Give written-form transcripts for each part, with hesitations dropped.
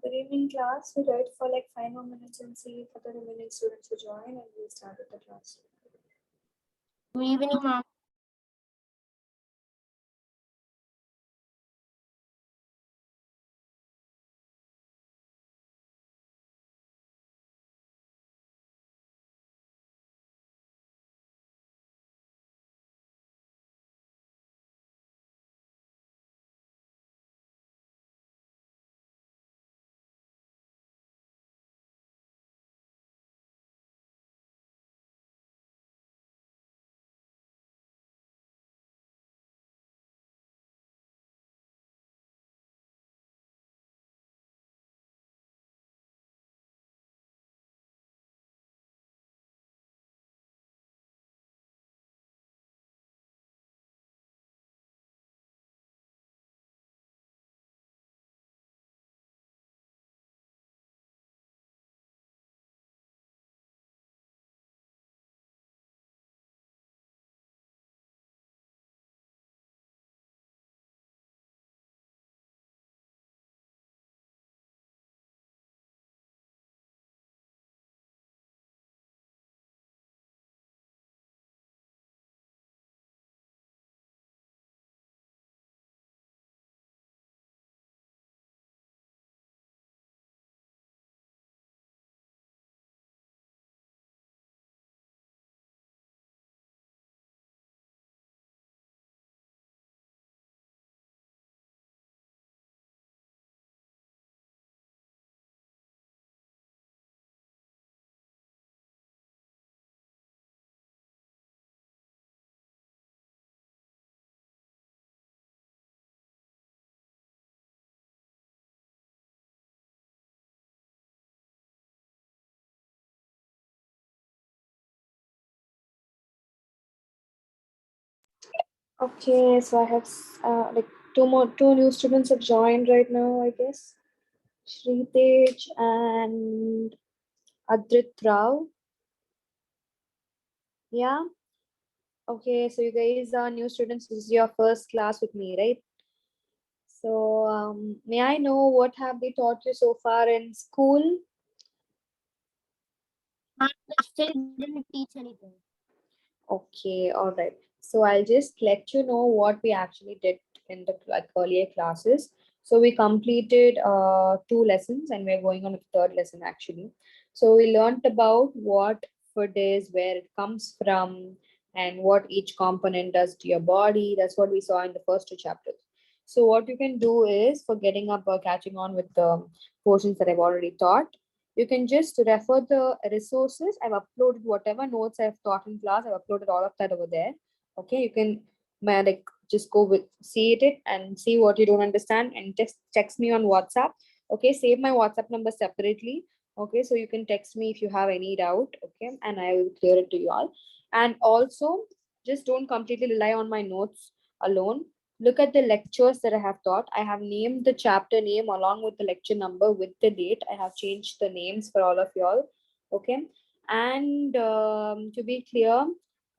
Good evening, class. We wait for like 5 more minutes and see for the remaining students to join, and we'll start with the class. Good evening, ma'am. Okay, so I have like two new students have joined right now, I guess. Shritesh and Adrit Rao. Yeah. Okay, so you guys are new students. This is your first class with me, right? So, may I know what have they taught you so far in school? Ma'am, they still didn't teach anything. Okay, all right. So I'll just let you know what we actually did in the like earlier classes. So we completed two lessons and we're going on with the third lesson actually. So we learned about what food is, where it comes from, and what each component does to your body. That's what we saw in the first two chapters. So what you can do is for getting up or catching on with the portions that I've already taught, you can just refer the resources. I've uploaded whatever notes I've taught in class. I've uploaded all of that over there. Okay, you can like just go with see it and see what you don't understand and just text me on WhatsApp. Okay, save my WhatsApp number separately. Okay, so you can text me if you have any doubt. Okay, and I will clear it to you all. And also, just don't completely rely on my notes alone. Look at the lectures that I have taught. I have named the chapter name along with the lecture number with the date. I have changed the names for all of y'all. Okay. And to be clear,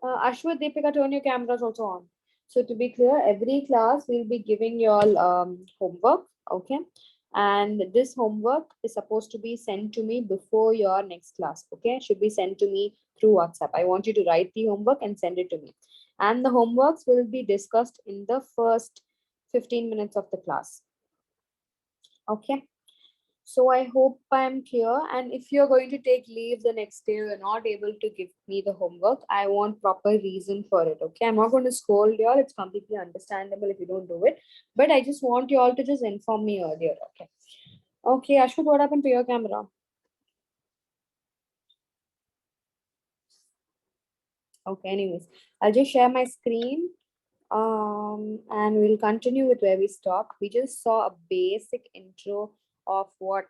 Ashwa, Deepika, turn your cameras also on. So to be clear, every class will be giving y'all homework. Okay. And this homework is supposed to be sent to me before your next class. Okay. Should be sent to me through WhatsApp. I want you to write the homework and send it to me, and the homeworks will be discussed in the first 15 minutes of the class. Okay, so I hope I'm clear. And if you're going to take leave the next day, you're not able to give me the homework, I want proper reason for it. Okay, I'm not going to scold you all. It's completely understandable if you don't do it, but I just want you all to just inform me earlier. Okay. Okay, Ashwin, what happened to your camera? Okay, anyways, I'll just share my screen. And we'll continue with where we stopped. We just saw a basic intro of what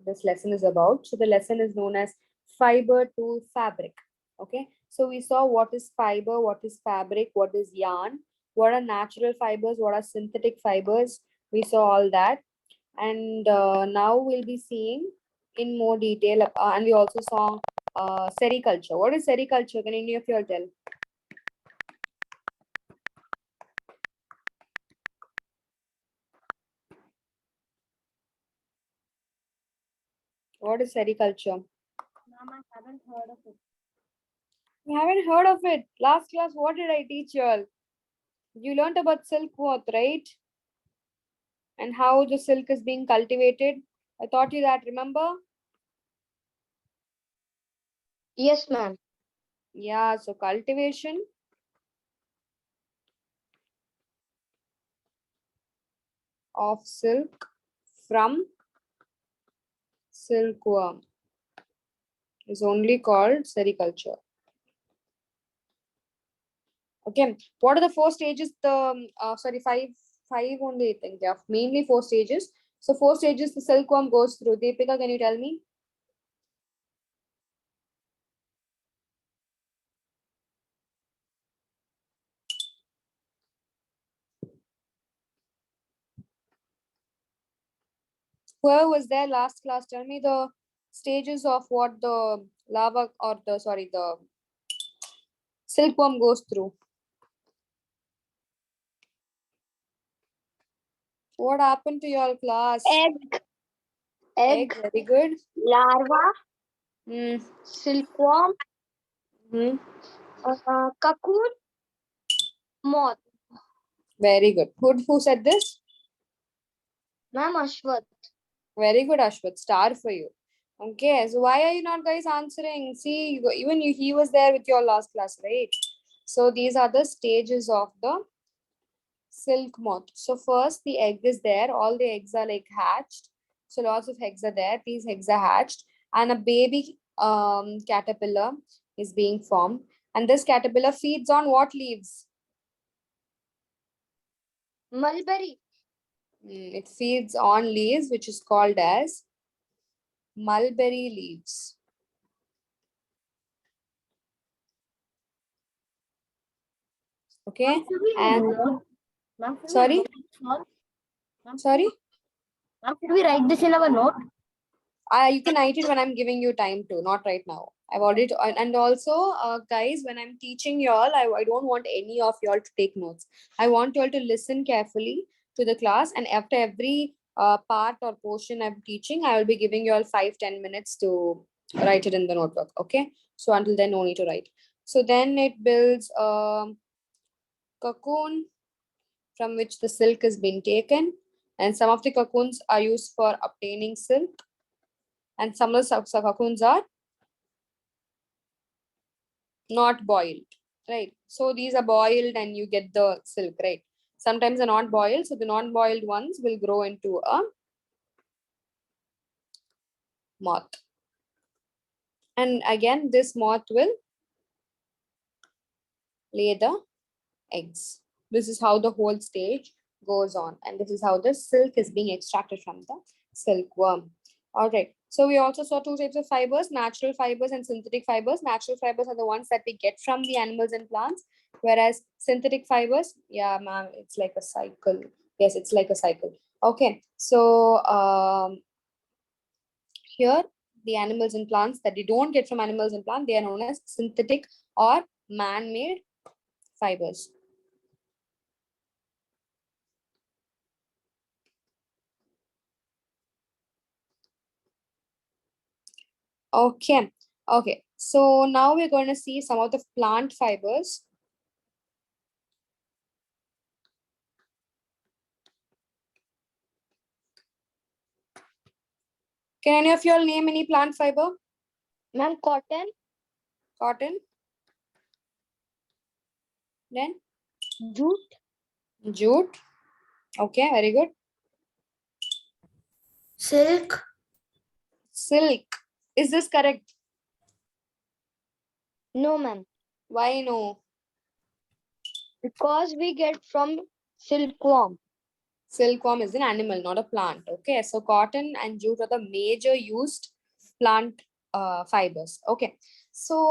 this lesson is about. So the lesson is known as fiber to fabric. Okay, so we saw what is fiber, what is fabric, what is yarn, what are natural fibers, what are synthetic fibers. We saw all that, and now we'll be seeing in more detail. And we also saw sericulture. What is sericulture? Can any of you all tell? What is sericulture? Ma'am, I haven't heard of it. You haven't heard of it. Last class, what did I teach you all? You learned about silk worth, right? And how the silk is being cultivated. I taught you that, remember? Yes, ma'am. Yeah, so cultivation of silk from silkworm is only called sericulture. Okay, what are the four stages? Five only, I think. Yeah, mainly four stages. So four stages the silkworm goes through. Deepika, can you tell me? Whoever was there last class, tell me the stages of what the lava or the silkworm goes through. What happened to your class? Egg, Egg, very good. larva, Hmm. silkworm, Hmm. cocoon, moth. Very good. Who said this? Ma'am, Ashwath. Very good, Ashwath. Star for you. Okay, so why are you not guys answering? See, even you, he was there with your last class, right? So these are the stages of the silk moth. So first the egg is there. All the eggs are like hatched. So lots of eggs are there. These eggs are hatched, and a baby caterpillar is being formed. And this caterpillar feeds on what leaves? Mulberry. It feeds on leaves, which is called as mulberry leaves. Okay, and Ma'am, sorry, sorry. Ma'am, should we write this in our note? You can write it when I'm giving you time to, not right now. I've already, and also, guys, when I'm teaching y'all, I don't want any of y'all to take notes. I want y'all to listen carefully to the class, and after every part or portion I'm teaching, I will be giving you all 5-10 minutes to write it in the notebook. Okay, so until then, no need to write. So then it builds a cocoon from which the silk is being taken, and some of the cocoons are used for obtaining silk, and some of the cocoons are not boiled, right? So these are boiled and you get the silk, right? Sometimes they're not boiled, so the non-boiled ones will grow into a moth. And again, this moth will lay the eggs. This is how the whole stage goes on, and this is how the silk is being extracted from the silkworm. All right. So we also saw two types of fibers, natural fibers and synthetic fibers. Natural fibers are the ones that we get from the animals and plants, whereas synthetic fibers, yeah, ma'am, it's like a cycle. Yes, it's like a cycle. Okay. So here, the animals and plants that we don't get from animals and plants, they are known as synthetic or man-made fibers. Okay. Okay. So now we're going to see some of the plant fibers. Can any of you all name any plant fiber? Ma'am, cotton, Cotton. Then jute, jute. Okay, very good. silk. Silk. Is this correct? No, ma'am. Why no? Because we get from silkworm. Silkworm is an animal, not a plant. Okay, so cotton and jute are the major used plant fibers. Okay, so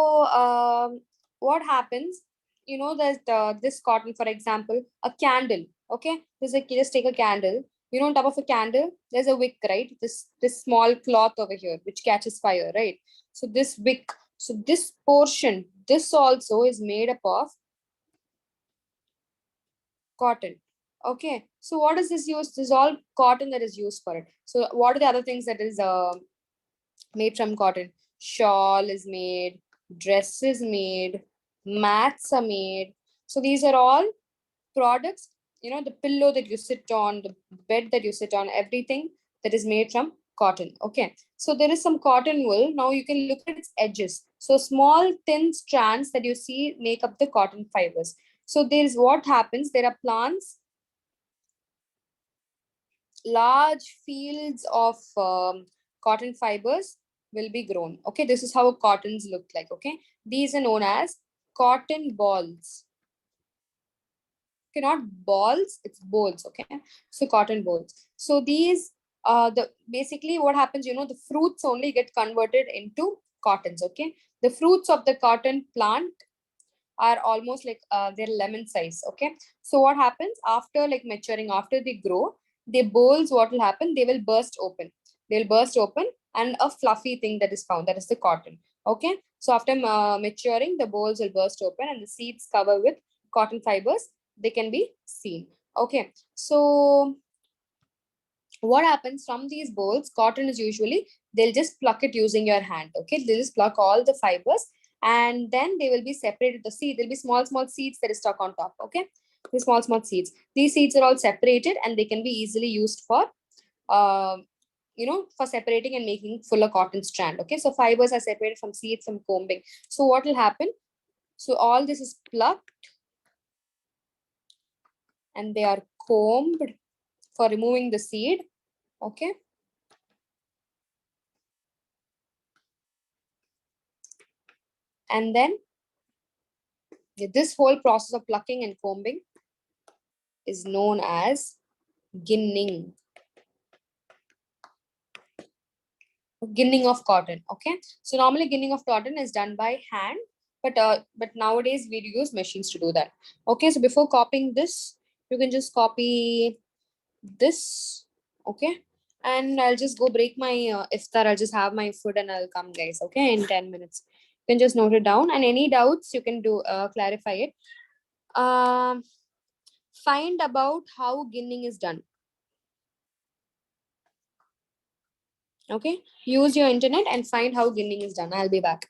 what happens? You know that this cotton, for example, a candle. Okay, just take a candle. You know, on top of a candle, there's a wick, right? This small cloth over here which catches fire, right? So this wick, so this portion, this also is made up of cotton. Okay, so what is this used? This is all cotton that is used for it. So what are the other things that is Made from cotton. Shawl is made, dress is made, mats are made. So these are all products, the pillow that you sit on, the bed that you sit on, everything that is made from cotton. Okay. So there is some cotton wool. Now you can look at its edges. So small thin strands that you see make up the cotton fibers. So there's what happens. There are plants, large fields of cotton fibers will be grown. Okay, this is how cottons look like. Okay, these are known as cotton balls. Okay, not balls, it's bolls. Okay, so cotton bolls. So these the basically what happens, the fruits only get converted into cottons. Okay, the fruits of the cotton plant are almost like they're lemon size. Okay, so what happens after like maturing, after they grow, the bolls, what will happen, they will burst open. They'll burst open and a fluffy thing that is found, that is the cotton. Okay, so after maturing, the bolls will burst open and the seeds cover with cotton fibers, they can be seen. Okay, so what happens from these bolls, cotton is usually, they'll just pluck it using your hand. Okay, they'll just pluck all the fibers and then they will be separated. The seed, there'll be small seeds that is stuck on top. Okay, the small seeds, these seeds are all separated and they can be easily used for for separating and making fuller cotton strand. Okay, so fibers are separated from seeds, from combing. So what will happen, so all this is plucked and they are combed for removing the seed. Okay, and then this whole process of plucking and combing is known as ginning. Ginning of cotton. Okay, so normally ginning of cotton is done by hand, but nowadays we use machines to do that. Okay, so before copying this, you can just copy this. Okay, and I'll just go break my iftar. I'll just have my food and I'll come, guys. Okay, in 10 minutes. You can just note it down, and any doubts you can do clarify it. Um, find about how ginning is done. Okay, use your internet and find how ginning is done. I'll be back.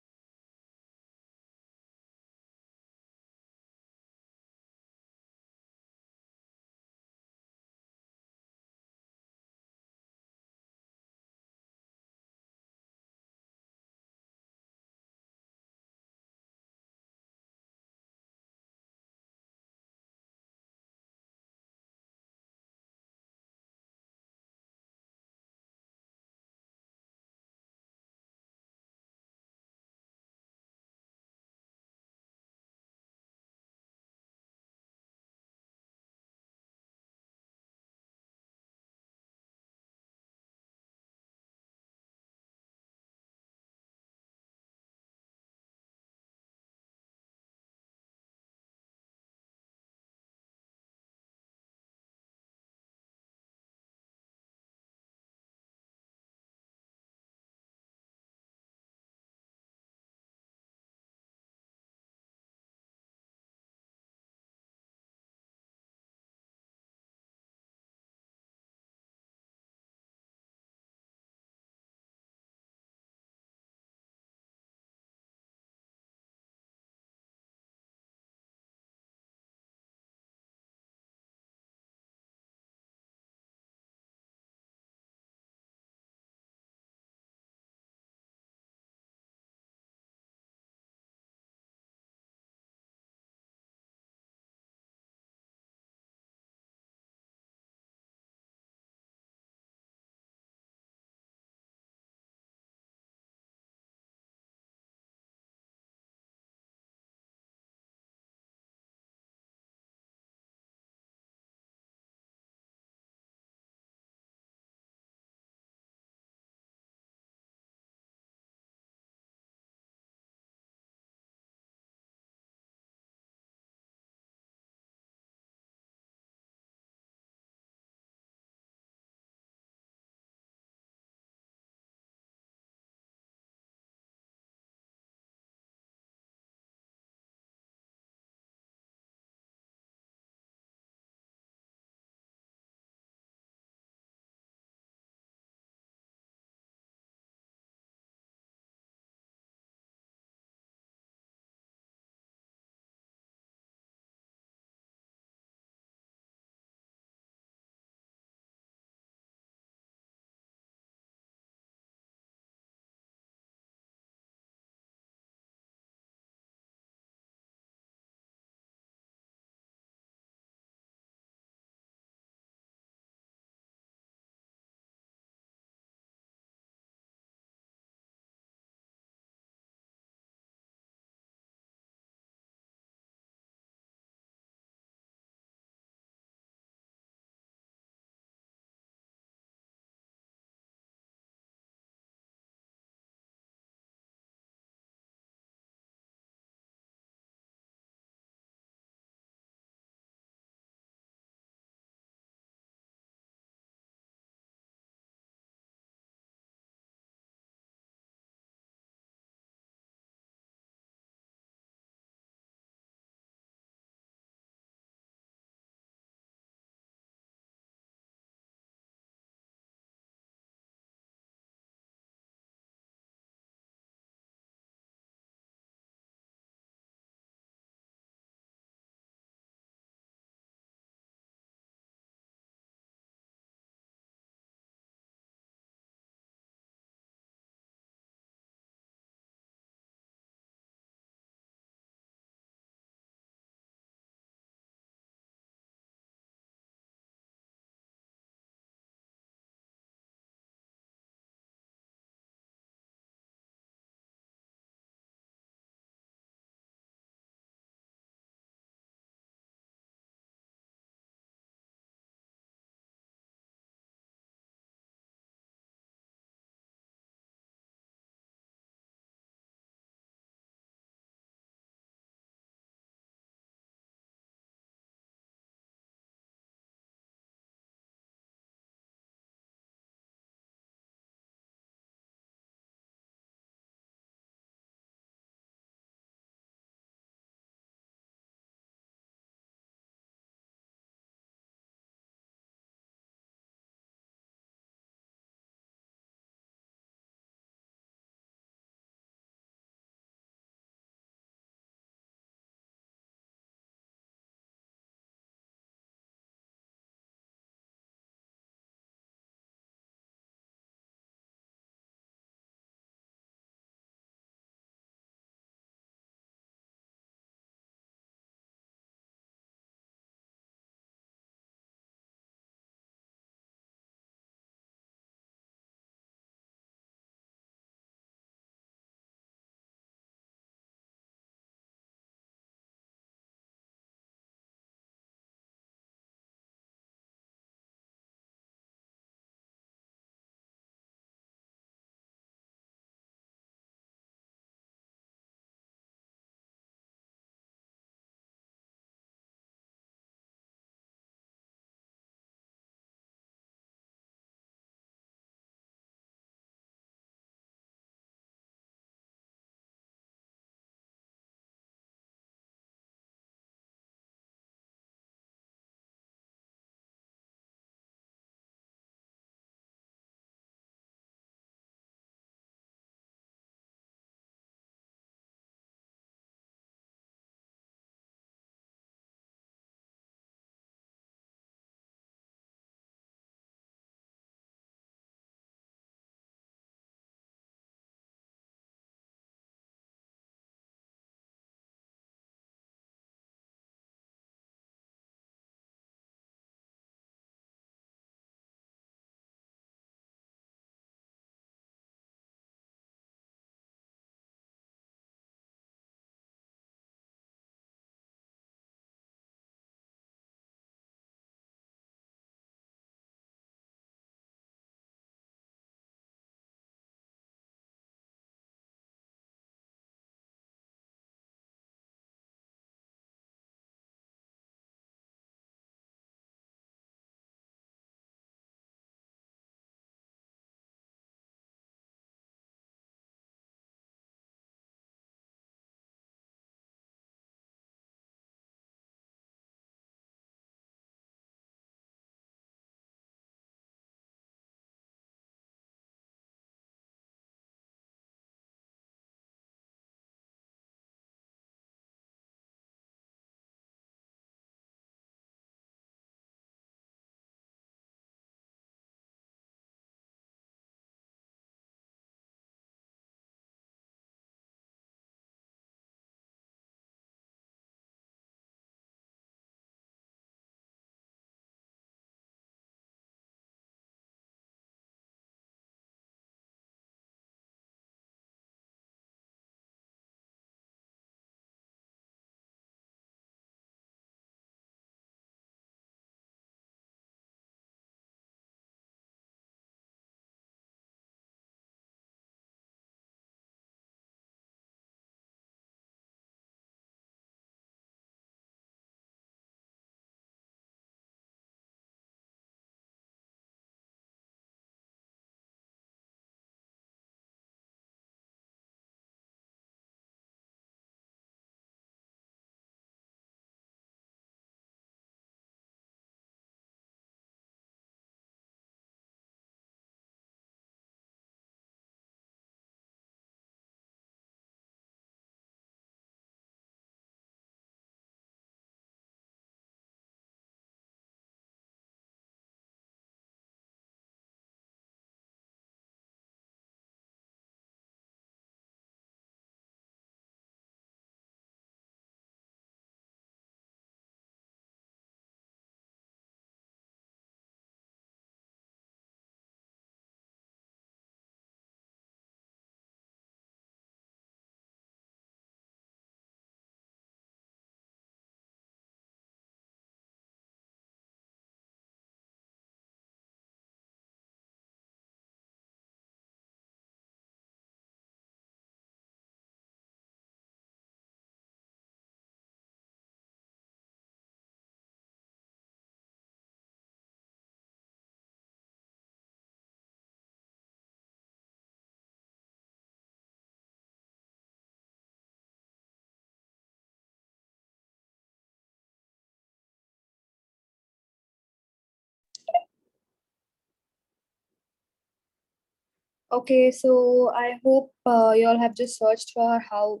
Okay, so I hope you all have just searched for how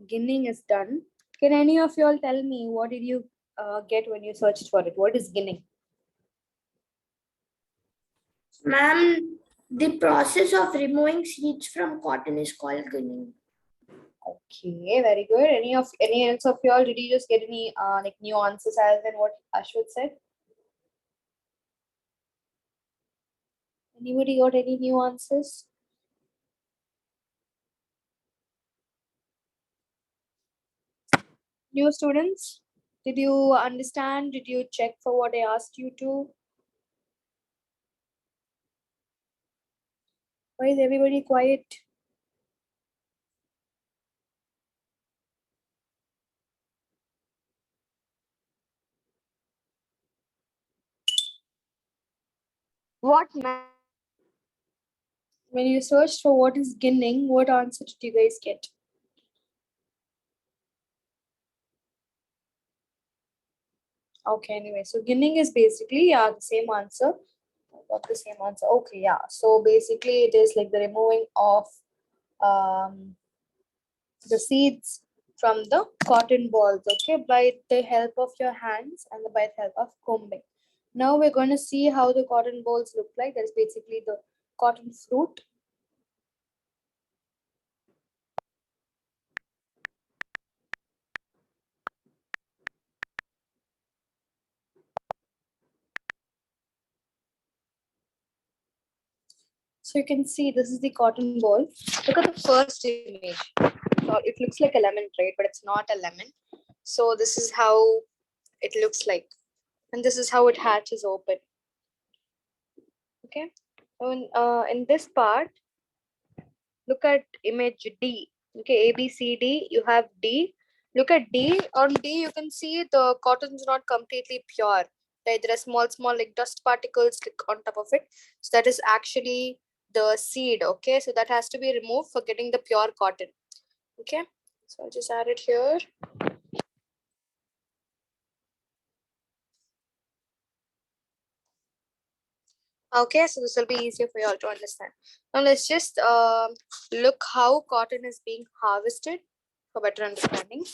ginning is done. Can any of you all tell me what did you get when you searched for it? What is ginning? Ma'am, the process of removing seeds from cotton is called ginning. Okay, very good. Any else of you all, did you just get any like nuances as in what Ashwat said? Anybody got any nuances? New students, did you understand? Did you check for what I asked you to? Why is everybody quiet? What, ma'am? When you searched for what is ginning, what answer did you guys get? Okay, anyway, so ginning is basically, yeah, the same answer. I got the same answer. Okay, yeah. So basically it is like the removing of the seeds from the cotton balls, okay, by the help of your hands and by the help of combing. Now we're going to see how the cotton balls look like. That is basically the cotton fruit. So you can see this is the cotton ball. Look at the first image. So it looks like a lemon, right? But it's not a lemon. So this is how it looks like. And this is how it hatches open. Okay. So in this part, look at image D. Okay, A, B, C, D. You have D. Look at D. On D, you can see the cotton is not completely pure. Right? There are small like dust particles on top of it. So that is actually the seed. Okay, so that has to be removed for getting the pure cotton. Okay, so I'll just add it here. Okay, so this will be easier for you all to understand. Now let's just look how cotton is being harvested for better understanding.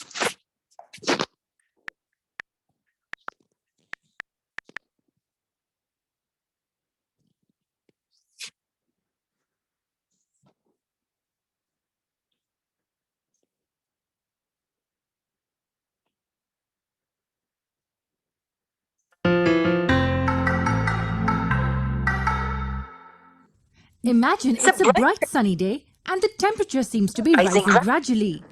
Imagine it's a bright sunny day and the temperature seems to be rising gradually.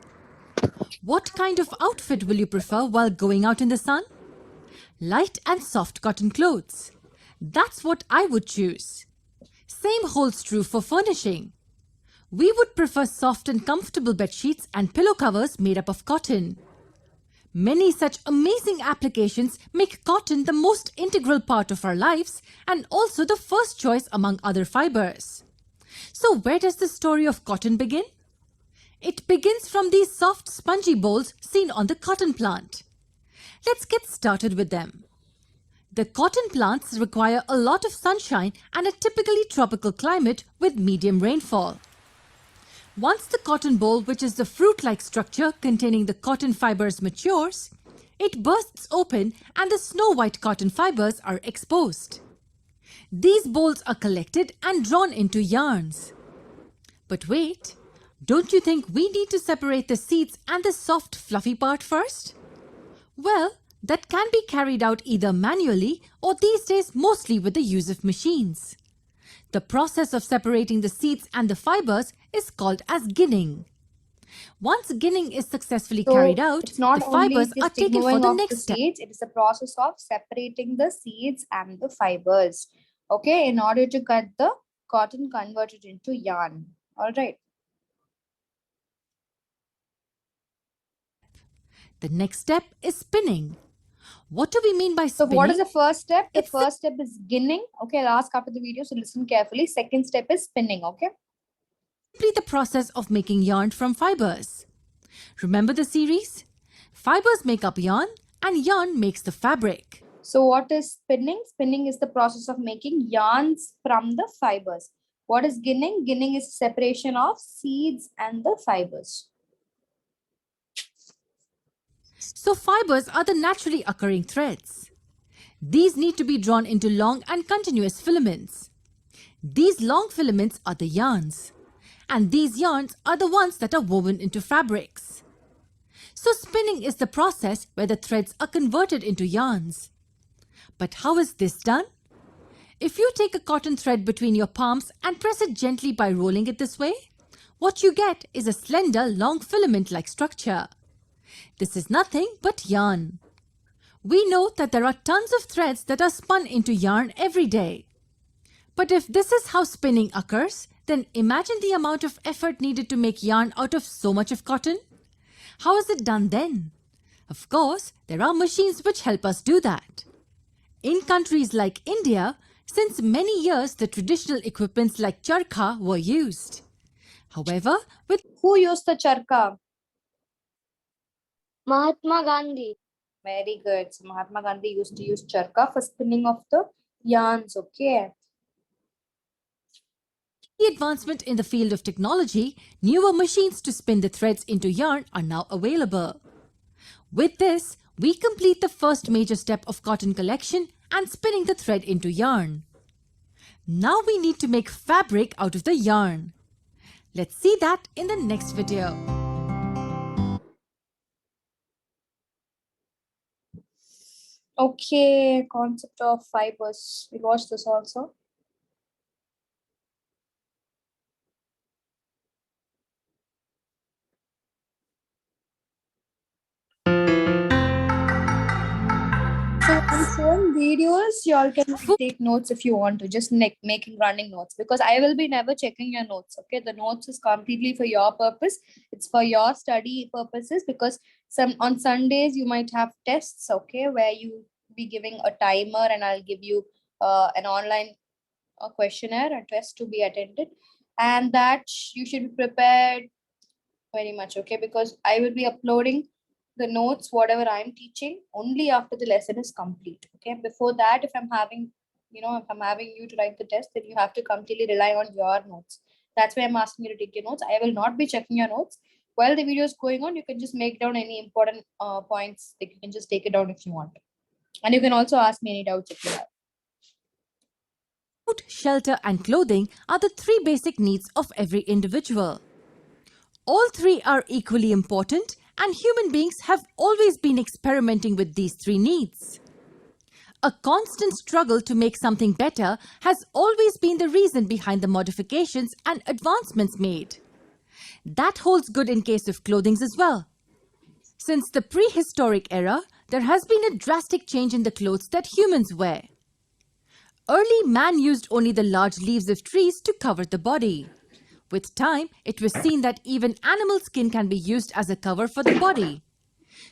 What kind of outfit will you prefer while going out in the sun? Light and soft cotton clothes. That's what I would choose. Same holds true for furnishing. We would prefer soft and comfortable bed sheets and pillow covers made up of cotton. Many such amazing applications make cotton the most integral part of our lives and also the first choice among other fibers. So where does the story of cotton begin? It begins from these soft, spongy bolls seen on the cotton plant. Let's get started with them. The cotton plants require a lot of sunshine and a typically tropical climate with medium rainfall. Once the cotton boll, which is the fruit-like structure containing the cotton fibers, matures, it bursts open and the snow-white cotton fibers are exposed. These bolls are collected and drawn into yarns. But wait, don't you think we need to separate the seeds and the soft, fluffy part first? Well, that can be carried out either manually or these days mostly with the use of machines. The process of separating the seeds and the fibers is called as ginning. Once ginning is successfully carried out, it's not the only fibers are just taken for removing the of next the step. seeds, it is the process of separating the seeds and the fibers. Okay, in order to get the cotton converted into yarn. All right. The next step is spinning. What do we mean by So spinning? what is the first step? The It's first step is ginning. Okay, I'll ask after the video, so listen carefully. Second step is spinning. Okay. simply the process of making yarn from fibers. Remember the series? Fibers make up yarn and yarn makes the fabric. So what is spinning? Spinning is the process of making yarns from the fibers. What is ginning? Ginning is separation of seeds and the fibers. So fibers are the naturally occurring threads. These need to be drawn into long and continuous filaments. These long filaments are the yarns, and these yarns are the ones that are woven into fabrics. So spinning is the process where the threads are converted into yarns. But how is this done? If you take a cotton thread between your palms and press it gently by rolling it this way, what you get is a slender, long filament-like structure. This is nothing but yarn. We know that there are tons of threads that are spun into yarn every day. But if this is how spinning occurs, then imagine the amount of effort needed to make yarn out of so much of cotton. How is it done then? Of course, there are machines which help us do that. In countries like India, since many years the traditional equipments like charkha were used. However, with Who used the charkha? Mahatma Gandhi. Very good. So Mahatma Gandhi used to use charkha for spinning of the yarns. Okay. the advancement in the field of technology, newer machines to spin the threads into yarn are now available. With this, we complete the first major step of cotton collection and spinning the thread into yarn. Now we need to make fabric out of the yarn. Let's see that in the next video. Okay, concept of fibers. We watched this also. So I'm showing videos. You all can take notes if you want to. Just making running notes, because I will be never checking your notes. Okay, the notes is completely for your purpose. It's for your study purposes, because on Sundays you might have tests. Okay, where you be giving a timer, and I'll give you an online questionnaire, a test to be attended, and that you should be prepared very much. Okay, because I will be uploading the notes, whatever I'm teaching, only after the lesson is complete. Okay, before that, if I'm having you to write the test, then you have to completely rely on your notes. That's why I'm asking you to take your notes. I will not be checking your notes while the video is going on. You can just make down any important points. Like, you can just take it down if you want, and you can also ask me any doubts if you have. Food, shelter and clothing are the three basic needs of every individual. All three are equally important, and human beings have always been experimenting with these three needs. A constant struggle to make something better has always been the reason behind the modifications and advancements made. That holds good in case of clothing as well. Since the prehistoric era, there has been a drastic change in the clothes that humans wear. Early man used only the large leaves of trees to cover the body. With time, it was seen that even animal skin can be used as a cover for the body.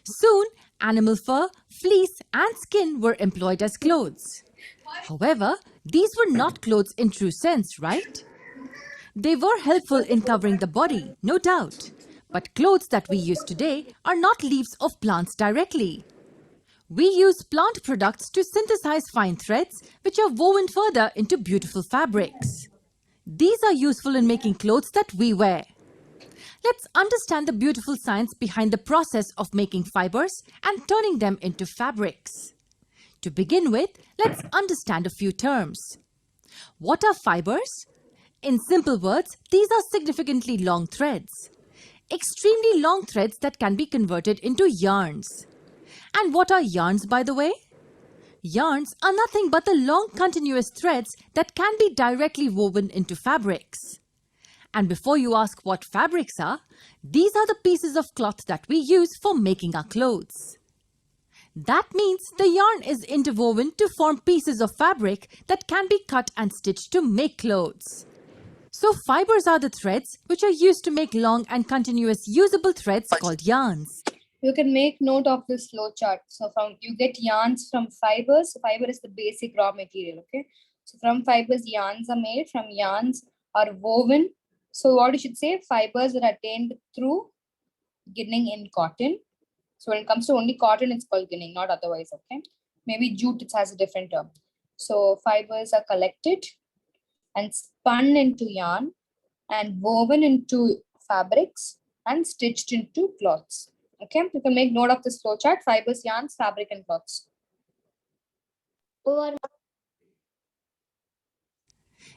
Soon, animal fur, fleece and skin were employed as clothes. However, these were not clothes in true sense, right? They were helpful in covering the body, no doubt. But clothes that we use today are not leaves of plants directly. We use plant products to synthesize fine threads, which are woven further into beautiful fabrics. These are useful in making clothes that we wear. Let's understand the beautiful science behind the process of making fibers and turning them into fabrics. To begin with, let's understand a few terms. What are fibers? In simple words, these are significantly long threads. Extremely long threads that can be converted into yarns. And what are yarns, by the way? Yarns are nothing but the long continuous threads that can be directly woven into fabrics. And before you ask what fabrics are, these are the pieces of cloth that we use for making our clothes. That means the yarn is interwoven to form pieces of fabric that can be cut and stitched to make clothes. So fibers are the threads which are used to make long and continuous usable threads called yarns. You can make note of this flow chart. So you get yarns from fibers. So fiber is the basic raw material. Okay. So from fibers, yarns are made. From yarns are woven. So what you should say, fibers are attained through ginning in cotton. So when it comes to only cotton, it's called ginning, not otherwise. Okay. Maybe jute, it has a different term. So fibers are collected and spun into yarn and woven into fabrics and stitched into cloths. Okay, you can make note of this flowchart: fibers, yarns, fabric, and cloths. Over.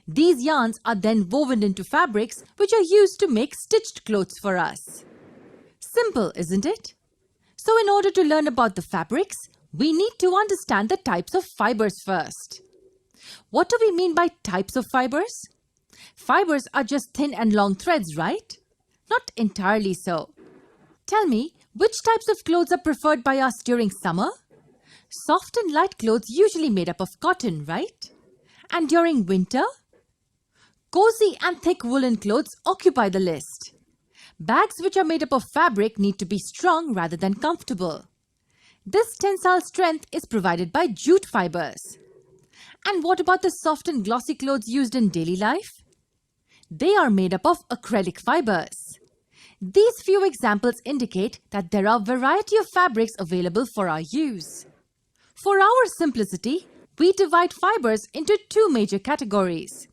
These yarns are then woven into fabrics which are used to make stitched clothes for us. Simple, isn't it? So in order to learn about the fabrics, we need to understand the types of fibers first. What do we mean by types of fibers? Fibers are just thin and long threads, right? Not entirely so. Tell me, which types of clothes are preferred by us during summer? Soft and light clothes usually made up of cotton, right? And during winter? Cozy and thick woolen clothes occupy the list. Bags which are made up of fabric need to be strong rather than comfortable. This tensile strength is provided by jute fibers. And what about the soft and glossy clothes used in daily life? They are made up of acrylic fibers. These few examples indicate that there are a variety of fabrics available for our use. For our simplicity, we divide fibers into two major categories.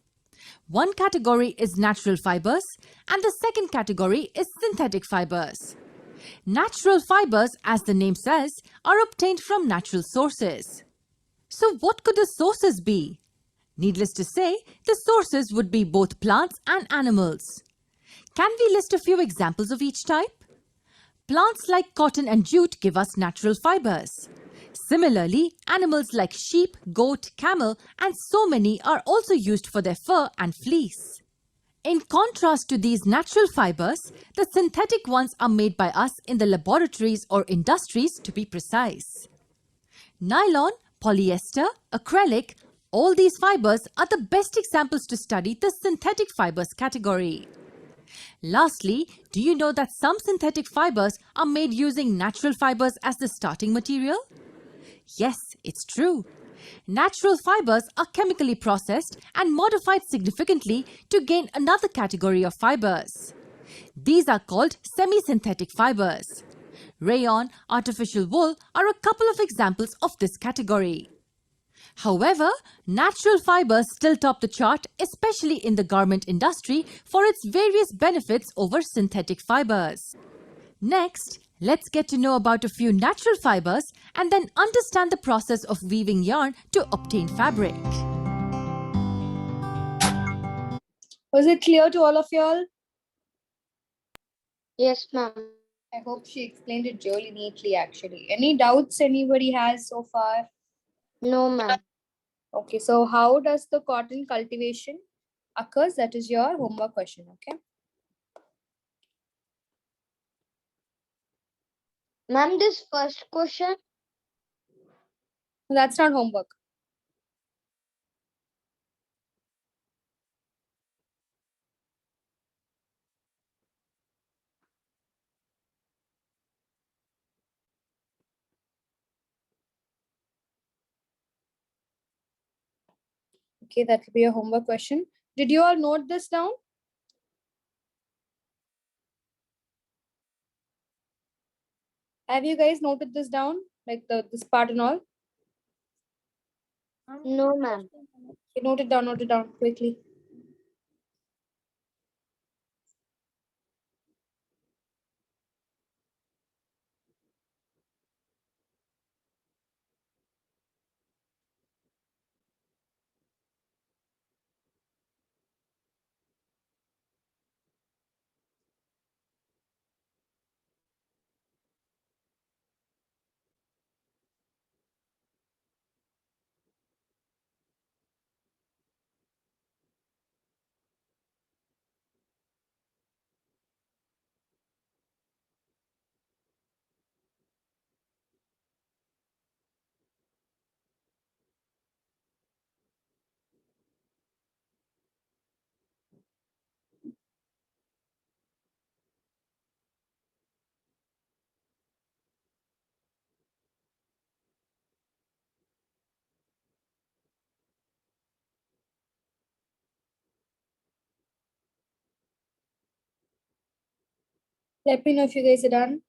One category is natural fibers and the second category is synthetic fibers. Natural fibers, as the name says, are obtained from natural sources. So what could the sources be? Needless to say, the sources would be both plants and animals. Can we list a few examples of each type? Plants like cotton and jute give us natural fibers. Similarly, animals like sheep, goat, camel, and so many are also used for their fur and fleece. In contrast to these natural fibers, the synthetic ones are made by us in the laboratories or industries, to be precise. Nylon, polyester, acrylic, all these fibers are the best examples to study the synthetic fibers category. Lastly, do you know that some synthetic fibers are made using natural fibers as the starting material? Yes, it's true. Natural fibers are chemically processed and modified significantly to gain another category of fibers. These are called semi-synthetic fibers. Rayon, artificial wool are a couple of examples of this category. However, natural fibers still top the chart, especially in the garment industry, for its various benefits over synthetic fibers. Next, let's get to know about a few natural fibers and then understand the process of weaving yarn to obtain fabric. Was it clear to all of y'all? Yes, ma'am. I hope she explained it really neatly actually. Any doubts anybody has so far? No, ma'am. Okay, so how does the cotton cultivation occurs? That is your homework question, okay? Ma'am, this first question. That's not homework. Okay, that will be a homework question. Did you all note this down? Have you guys noted this down? Like this part and all? No, ma'am. Okay, note it down quickly. Let me know if you guys are done.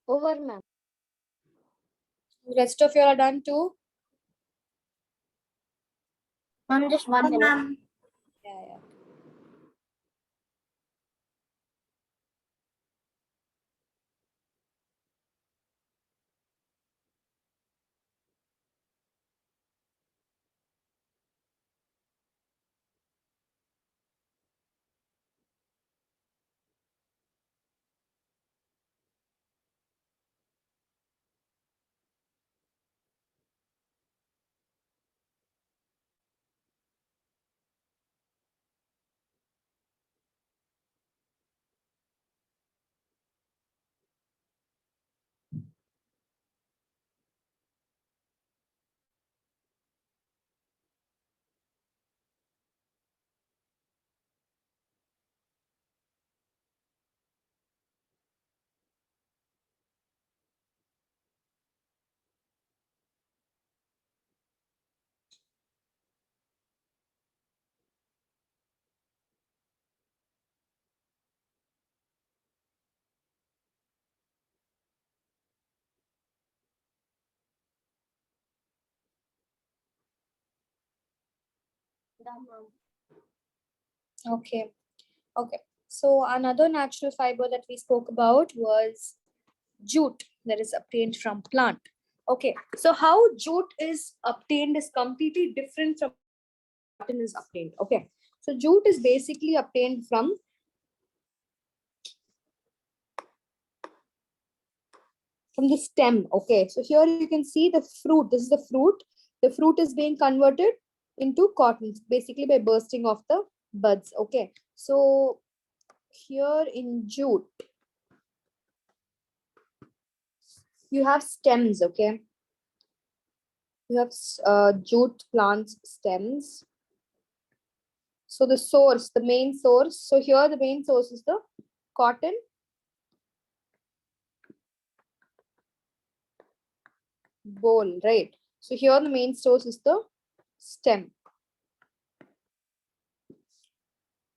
Over, ma'am. Rest of you are done too? Ma'am, just 1 minute. Yeah, yeah. Okay. Okay. So another natural fiber that we spoke about was jute that is obtained from plant. Okay. So how jute is obtained is completely different from cotton is obtained. Okay. So jute is basically obtained from the stem. Okay. So here you can see the fruit. This is the fruit. The fruit is being converted into cotton basically by bursting of the buds. Okay. So here in jute, you have stems. Okay. You have jute plants stems. So the source, the main source. So here the main source is the cotton boll, right? So here the main source is the stem.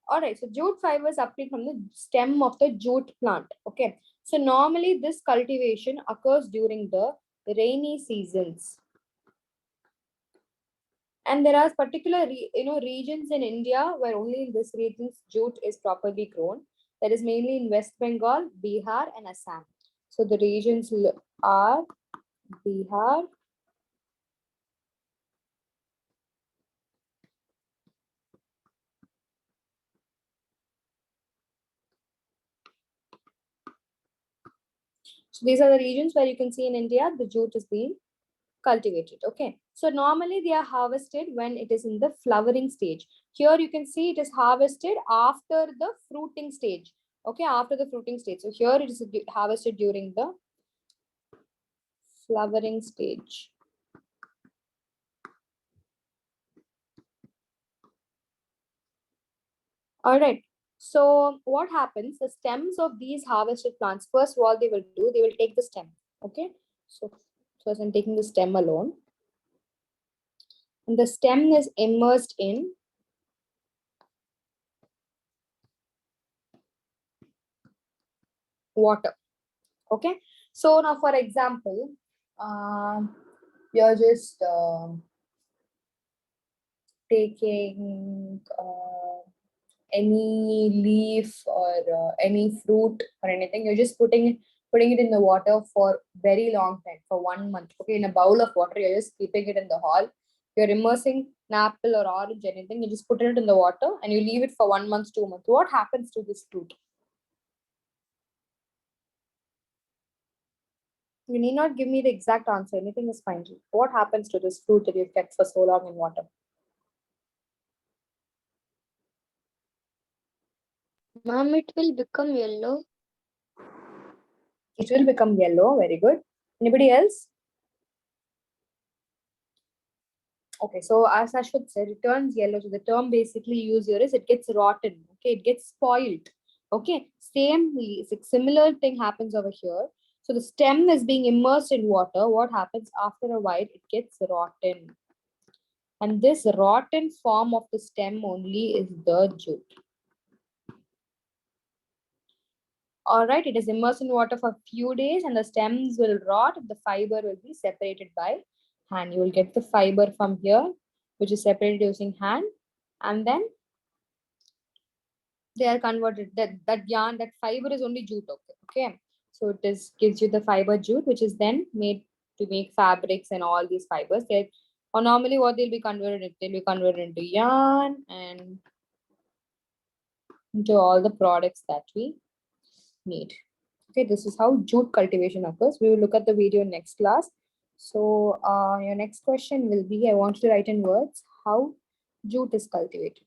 All right, so jute fibers obtained from the stem of the jute plant. Okay, so normally this cultivation occurs during the rainy seasons. And there are particular regions in India where only in this regions jute is properly grown. That is mainly in West Bengal, Bihar, and Assam. So the regions are Bihar, so these are the regions where you can see in India the jute is being cultivated. Okay, so normally they are harvested when it is in the flowering stage. Here you can see it is harvested after the fruiting stage. Okay, after the fruiting stage. So here it is harvested during the flowering stage. All right. So what happens? The stems of these harvested plants, first of all, they will take the stem. Okay. So first I'm taking the stem alone. And the stem is immersed in water. Okay. So now, for example, you're just taking any leaf or any fruit or anything. You're just putting it in the water for very long time, for 1 month. Okay, in a bowl of water, you're just keeping it in the hall. You're immersing an apple or orange, anything. You just put it in the water and you leave it for 1 month, 2 months. What happens to this fruit? You need not give me the exact answer. Anything is fine. What happens to this fruit that you've kept for so long in water? Ma'am, it will become yellow. It will become yellow. Very good. Anybody else? Okay, so as Ashwat said, it turns yellow. So the term basically used here is it gets rotten. Okay, it gets spoiled. Okay, similar thing happens over here. So the stem is being immersed in water. What happens after a while? It gets rotten. And this rotten form of the stem only is the jute. All right, it is immersed in water for a few days and the stems will rot. The fiber will be separated by hand. You will get the fiber from here, which is separated using hand, and then they are converted. That yarn, that fiber is only jute. Okay. So it is gives you the fiber jute, which is then made to make fabrics and all these fibers. They or normally what they'll be converted, they'll be converted into yarn and into all the products that we need. Okay, this is how jute cultivation occurs. We will look at the video next class. So your next question will be, I want you to write in words how jute is cultivated.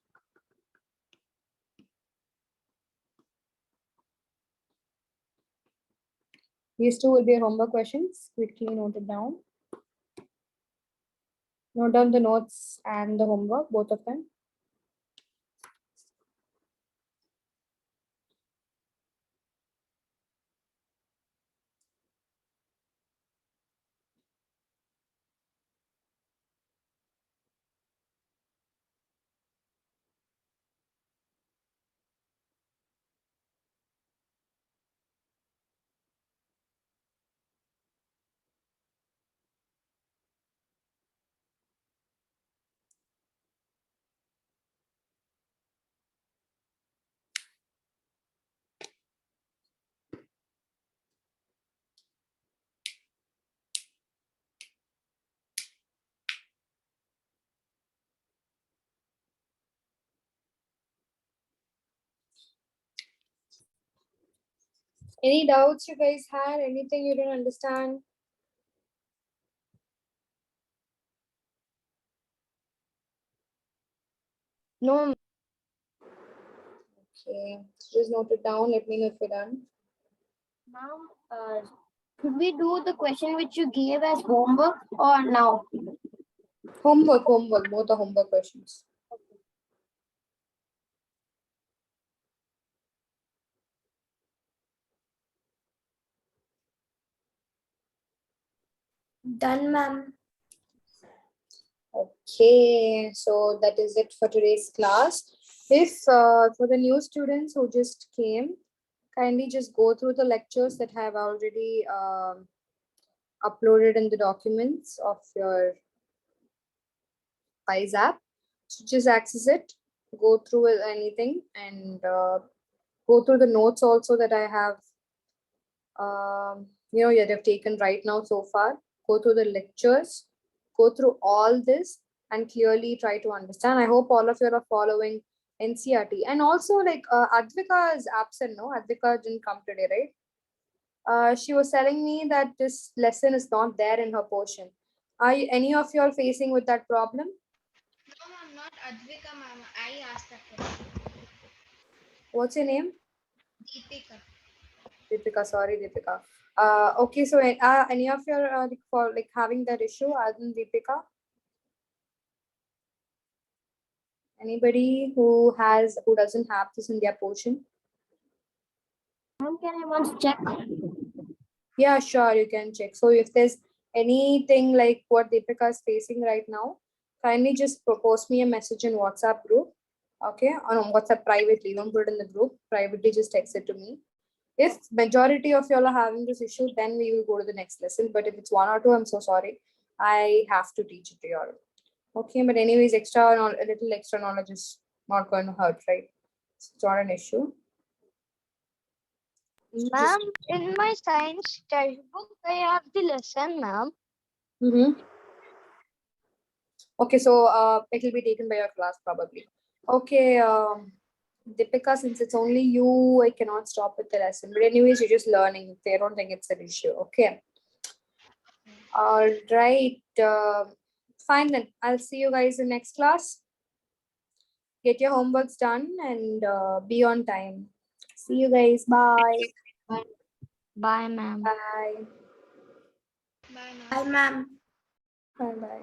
These two will be your homework questions. Quickly note it down. Note down the notes and the homework, both of them. Any doubts you guys had? Anything you didn't understand? No, Okay, just note it down. Let me know if you're done. ma'am. Should we do the question which you gave as homework or now? Homework, both the homework questions. Done, ma'am. Okay, so that is it for today's class. If for the new students who just came, kindly just go through the lectures that have already uploaded in the documents of your Wise app. So just access it, go through anything, and go through the notes also that I have, that I've taken right now so far. Go through the lectures, go through all this, and clearly try to understand. I hope all of you are following NCRT. And also, like Advika is absent, no? Advika didn't come today, right? She was telling me that this lesson is not there in her portion. Are any of you all facing with that problem? No, ma'am, not Advika, ma'am. I asked that question. What's your name? Deepika. Deepika, sorry, Deepika. Okay, so any of you for like having that issue other than Deepika? Anybody who doesn't have this in their portion? Ma'am, can I once check? Yeah, sure, you can check. So if there's anything like what Deepika is facing right now, kindly just propose me a message in WhatsApp group. Okay, on WhatsApp privately, don't put it in the group. Privately, just text it to me. If majority of y'all are having this issue, then we will go to the next lesson. But if it's one or two, I'm so sorry. I have to teach it to y'all. Okay, but anyways, a little extra knowledge is not going to hurt, right? It's not an issue. Ma'am, in my science textbook, I have the lesson, ma'am. Okay, so it will be taken by your class probably. Okay, Deepika, since it's only you, I cannot stop with the lesson. But anyways, you're just learning. They don't think it's an issue. Okay. All right. Fine then. I'll see you guys in next class. Get your homeworks done and be on time. See you guys. Bye. Bye, ma'am. Bye. Bye, ma'am. Bye. Bye.